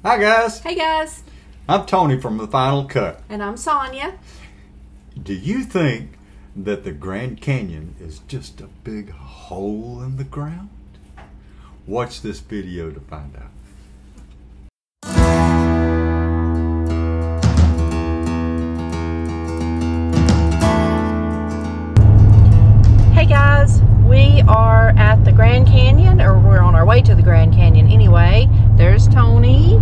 Hi guys, Hey guys, I'm Tony from The Final Cut. and I'm Sonia. Do you think that the Grand Canyon is just a big hole in the ground? Watch this video to find out. Hey guys, we are at the Grand Canyon, or we're on our way to the Grand Canyon anyway. There's Tony.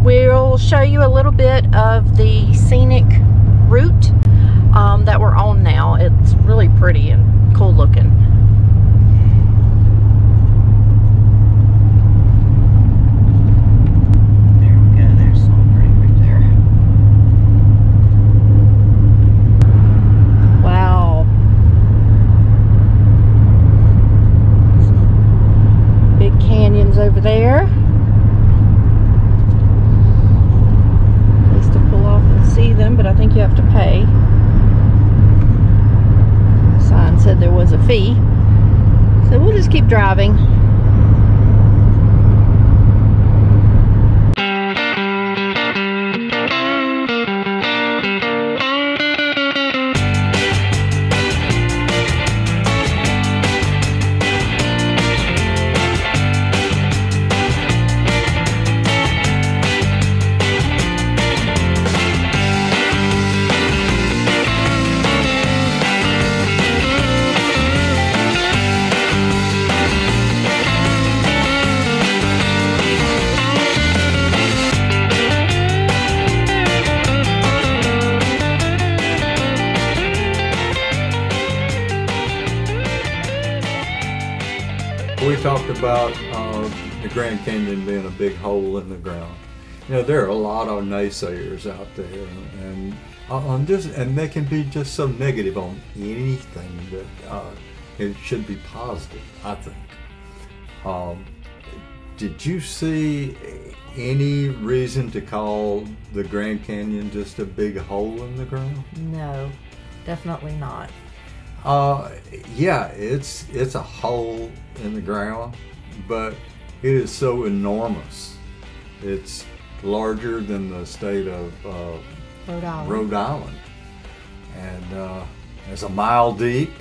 We'll show you a little bit of the scenic route that we're on now. It's really pretty and cool looking. There we go, there's Salt Creek right there. Wow. Big canyons over there. Place to pull off and see them, but I think you have to pay. The sign said there was a fee. So we'll just keep driving. We talked about the Grand Canyon being a big hole in the ground. You know, there are a lot of naysayers out there, and and they can be just so negative on anything that it should be positive, I think. Did you see any reason to call the Grand Canyon just a big hole in the ground? No, definitely not. Yeah, it's a hole in the ground, but it is so enormous. It's larger than the state of Rhode Island, and it's a mile deep.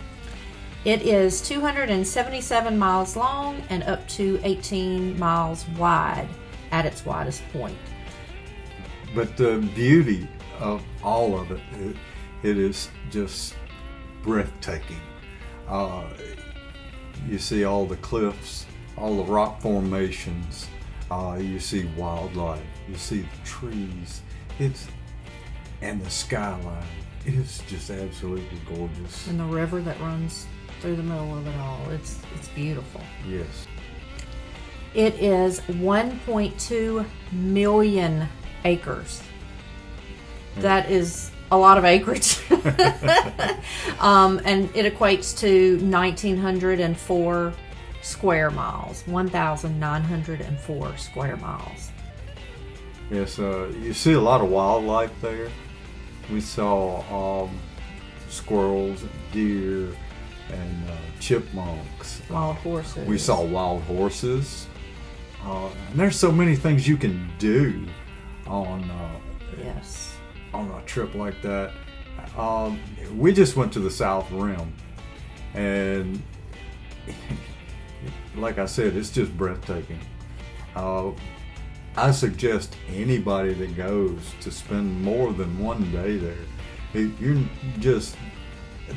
It is 277 miles long and up to 18 miles wide at its widest point. But the beauty of all of it, it is just breathtaking. You see all the cliffs, all the rock formations, you see wildlife, you see the trees, and the skyline. It's just absolutely gorgeous. And the river that runs through the middle of it all. It's beautiful. Yes. It is 1.2 million acres. That is a lot of acreage. And it equates to 1,904 square miles. 1,904 square miles. Yes, you see a lot of wildlife there. We saw squirrels and deer and chipmunks. Wild horses. We saw wild horses. And there's so many things you can do on Yes. on a trip like that. We just went to the South Rim, and like I said, it's just breathtaking. I suggest anybody that goes to spend more than one day there. You're just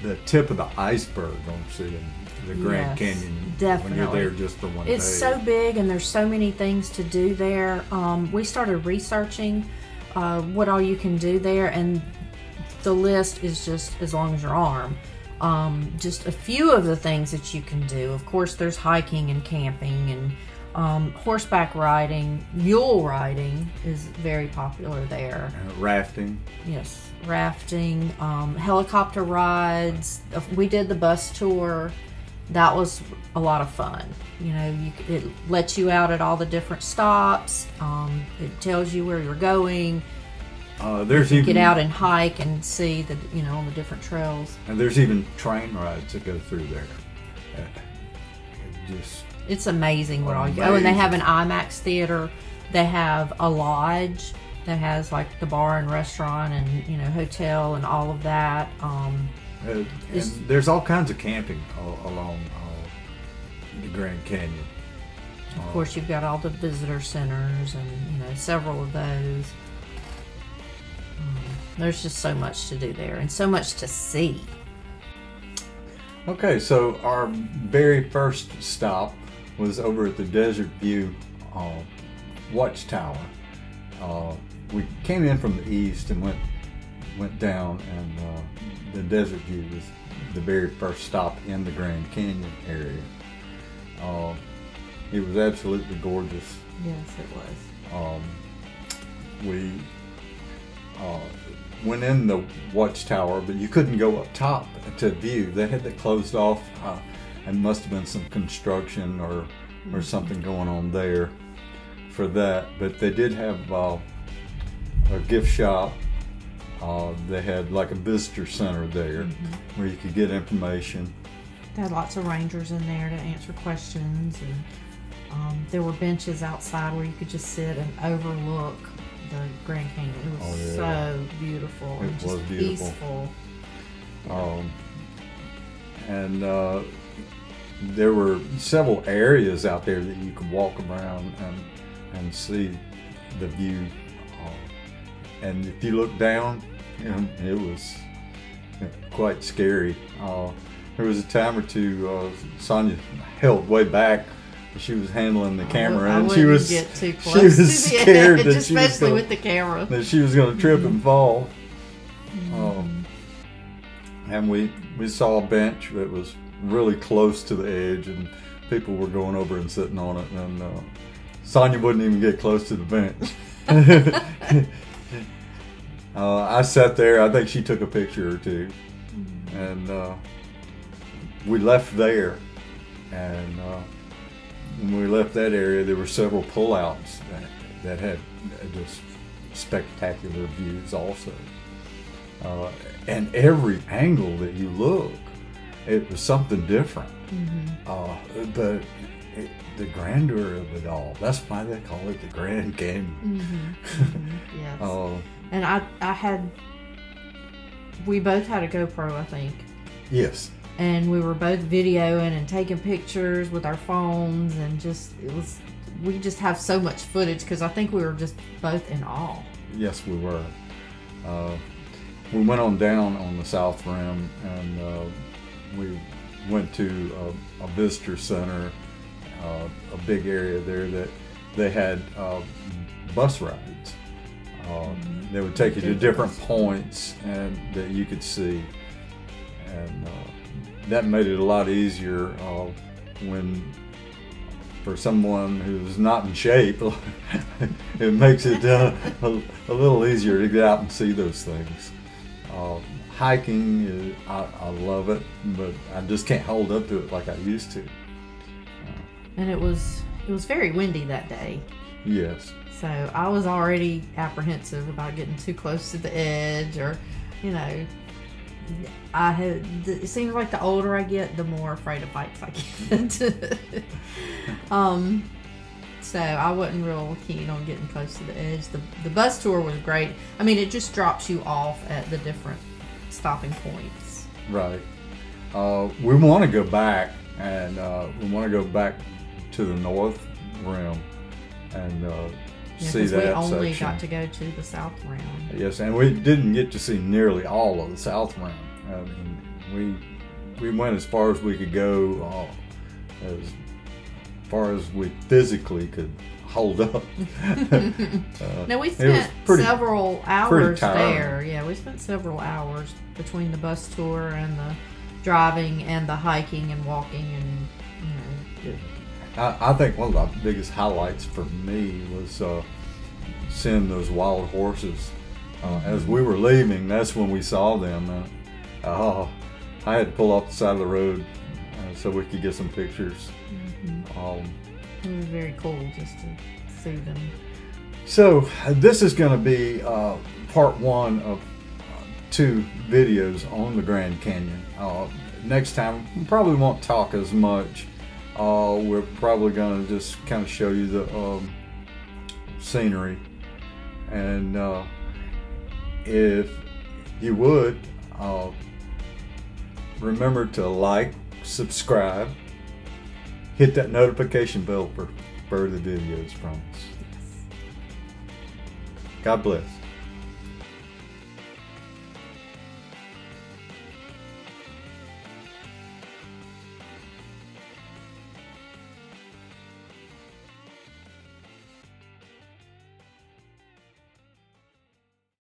the tip of the iceberg on seeing the Grand Canyon. Definitely. When you're there just for one day. It's so big and there's so many things to do there. We started researching what all you can do there, and the list is just as long as your arm. Just a few of the things that you can do. Of course, there's hiking and camping and horseback riding. Mule riding is very popular there. Rafting. Yes, rafting, helicopter rides. We did the bus tour. That was a lot of fun. You know, it lets you out at all the different stops. It tells you where you're going. There's even get out and hike and see the on the different trails. And there's even train rides that go through there. Just It's amazing what all you. Oh, and they have an IMAX theater. They have a lodge that has like the bar and restaurant and hotel and all of that. And there's all kinds of camping along the Grand Canyon. Of course, you've got all the visitor centers and several of those. There's just so much to do there and so much to see. Okay, so our very first stop was over at the Desert View Watchtower. We came in from the east and went down, and the Desert View was the very first stop in the Grand Canyon area. It was absolutely gorgeous. Yes, it was. We went in the Watchtower, but you couldn't go up top to view. They had that closed off, and must have been some construction or something going on there for that. But they did have a gift shop. They had like a visitor center there where you could get information. They had lots of rangers in there to answer questions, and there were benches outside where you could just sit and overlook the Grand Canyon. It was so beautiful and just peaceful. And there were several areas out there that you could walk around and see the view. And if you look down, it was quite scary. There was a time or two Sonia held way back. She was handling the camera, and she was get too close she was scared edge, that especially with the camera, that she was going to trip and fall. And we saw a bench that was really close to the edge, and people were going over and sitting on it, and Sonia wouldn't even get close to the bench. I sat there. I think she took a picture or two, and we left there, and when we left that area, there were several pullouts that had just spectacular views also. And every angle that you look, it was something different. The grandeur of it all, that's why they call it the Grand Canyon. Yes. And we both had a GoPro, I think. Yes. And we were both videoing and taking pictures with our phones, and we just have so much footage because I think we were just both in awe. Yes, we were. We went on down on the South Rim, and we went to a visitor center, a big area there that they had bus rides. They would take you to different points and that you could see, and that made it a lot easier when, for someone who's not in shape, it makes it a little easier to get out and see those things. Hiking, I love it, but I just can't hold up to it like I used to. And it was very windy that day. Yes. So I was already apprehensive about getting too close to the edge, or, it seems like the older I get, the more afraid of heights I get. So I wasn't real keen on getting close to the edge. The bus tour was great. I mean, it just drops you off at the different stopping points. Right. We want to go back, and we want to go back to the North Rim and see that we only section. got to go to the South Rim. Yes, and we didn't get to see nearly all of the South Rim. I mean, we went as far as we could go, as far as we physically could hold up. Now we spent several hours there. Yeah, we spent several hours between the bus tour and the driving and the hiking and walking, and I think one of the biggest highlights for me was seeing those wild horses. As we were leaving, that's when we saw them. I had to pull off the side of the road so we could get some pictures. It was very cool just to see them. So this is going to be part one of 2 videos on the Grand Canyon. Next time we probably won't talk as much we're probably going to just kind of show you the scenery. And if you would, remember to like, subscribe, hit that notification bell for further videos from us. God bless.